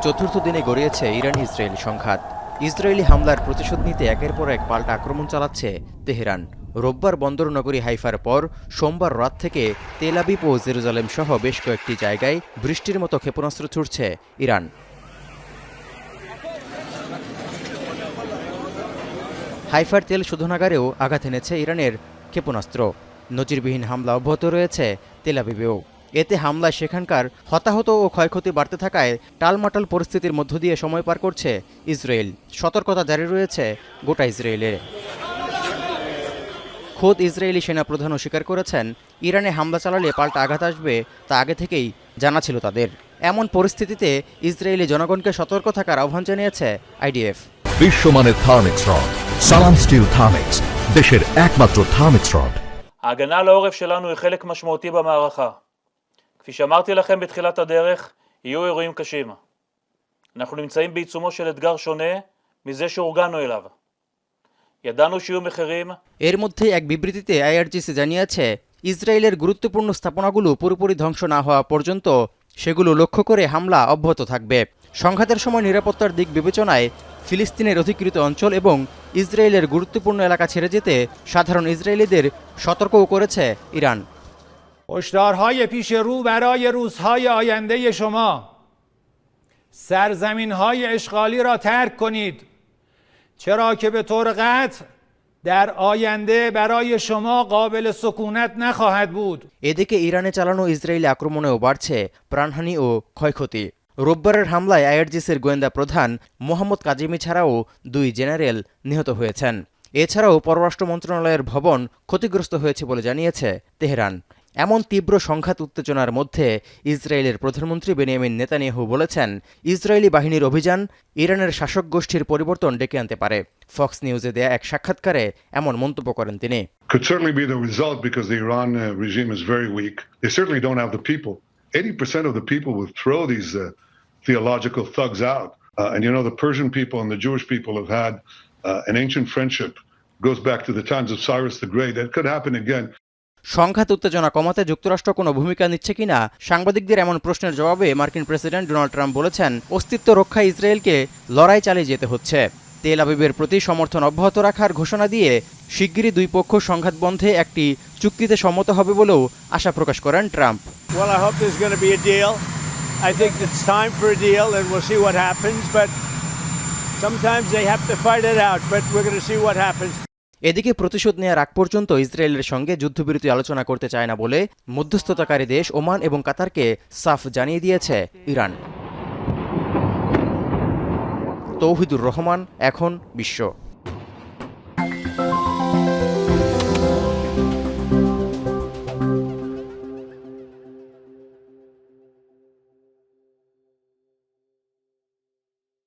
চতুর্থ দিনে গড়িয়েছে Iran Israeli সংঘাত। ইসরায়েলি হামলার প্রতিশোধ নিতে একের পর এক পাল্টা আক্রমণ চালাচ্ছে তেহরান। রোববার বন্দর নগরী হাইফার পর সোমবার রাত থেকে তেল আবিব ও জেরুজালেম সহ বেশ কয়েকটি জায়গায় বৃষ্টির মতো ক্ষেপণাস্ত্র ছুড়ছে ইরান। হাইফার তেল শোধনাগারেও আঘাত এনেছে ইরানের ক্ষেপণাস্ত্র। নজিরবিহীন হামলা অব্যাহত রয়েছে তেল আবিবেও। এতে হামলায় সেখানকার হতাহত ও ক্ষয়ক্ষতি বাড়তে থাকায় টালমাটাল পরিস্থিতির মধ্য দিয়ে সময় পার করছে ইসরায়েল। সতর্কতা জারি রয়েছে গোটা ইসরায়েলে। খোদ ইসরায়েলি সেনাপ্রধানও স্বীকার করেছেন, ইরানে হামলা চালালে পাল্টা আঘাত আসবে তা আগে থেকেই জানা ছিল তাদের। এমন পরিস্থিতিতে ইসরায়েলি জনগণকে সতর্ক থাকার আহ্বান জানিয়েছে আইডিএফ। বিশ্বমানের থার্মিক্স রড, সালাম স্টিল থার্মিক্স, দেশের একমাত্র থার্মিক্স রড। ההגנה על העורף שלנו היא חלק משמעותי במערכה. כפי שאמרתי לכם בתחילת הדרך, יהיו אירועים קשים. אנחנו נמצאים בעיצומו של אתגר שונה מזה שהורגלנו אליו. ידענו שיהיו מחירים. এর মধ্যে এক বিবৃতিতে আইআরজিসি জানিয়েছে, ইসরায়েলের গুরুত্বপূর্ণ স্থাপনাগুলো পুরোপুরি ধ্বংস না হওয়া পর্যন্ত সেগুলো লক্ষ্য করে হামলা অব্যাহত থাকবে। সংঘাতের সময় নিরাপত্তার দিক বিবেচনায় ফিলিস্তিনের অধিকৃত অঞ্চল এবং ইসরায়েলের গুরুত্বপূর্ণ এলাকা ছেড়ে যেতে সাধারণ ইসরায়েলিদের সতর্কও করেছে ইরান। هشدارهای پیش رو برای روزهای آینده شما سرزمین‌های اشغالی را ترک کنید چرا که به طور قطع در آینده برای شما قابل سکونت نخواهد بود। এদিকে ইরানে চালানো ইসরায়েলি আক্রমণেও বাড়ছে প্রাণহানি ও ক্ষয়ক্ষতি। রোববারের হামলায় আইআরজিসির গোয়েন্দা প্রধান মোহাম্মদ কাজিমি ছাড়াও 2 জেনারেল নিহত হয়েছেন। এছাড়াও পররাষ্ট্র মন্ত্রণালয়ের ভবন ক্ষতিগ্রস্ত হয়েছে বলে জানিয়েছে তেহরান। এমন তীব্র সংঘাত উত্তেজনার মধ্যে ইসরায়েলের প্রধানমন্ত্রী বেনিয়ামিন নেতানিয়াহু বলেছেন, ইসরায়েলি বাহিনীর অভিযান ইরানের শাসক গোষ্ঠীর পরিবর্তন ডেকে আনতে পারে। ফক্স নিউজে দেয়া এক সাক্ষাৎকারে এমন মন্তব্য করেন তিনি। Could certainly be the result because the Iran regime is very weak. They certainly don't have the people. 80% of the people would throw these theological thugs out. And you know, the Persian people and the Jewish people have had an ancient friendship. Goes back to the times of Cyrus the Great. That could happen again. সংঘাত উত্তেজনা কমাতে যুক্তরাষ্ট্র কোনো ভূমিকা নিচ্ছে কিনা সাংবাদিকদের এমন প্রশ্নের জবাবে মার্কিন প্রেসিডেন্ট ডোনাল্ড ট্রাম্প বলেছেন, অস্তিত্ব রক্ষায় ইসরায়েলকে লড়াই চালিয়ে যেতে হচ্ছে। তেল আবিবের প্রতি সমর্থন অব্যাহত রাখার ঘোষণা দিয়ে শিগগিরই 2 পক্ষ সংঘাত বন্ধে একটি চুক্তিতে সম্মত হবে বলেও আশা প্রকাশ করেন Trump. Well, I hope there's going to be a deal. I think it's time for a deal and we'll see what happens, but sometimes they have to fight it out, but we're going to see what happens. এদিকে প্রতিশোধ নেওয়ার আগ পর্যন্ত ইসরায়েলের সঙ্গে যুদ্ধবিরতি আলোচনা করতে চায় না বলে মধ্যস্থতাকারী দেশ ওমান এবং কাতারকে সাফ জানিয়ে দিয়েছে ইরান। তৌহিদুর রহমান, এখন বিশ্ব।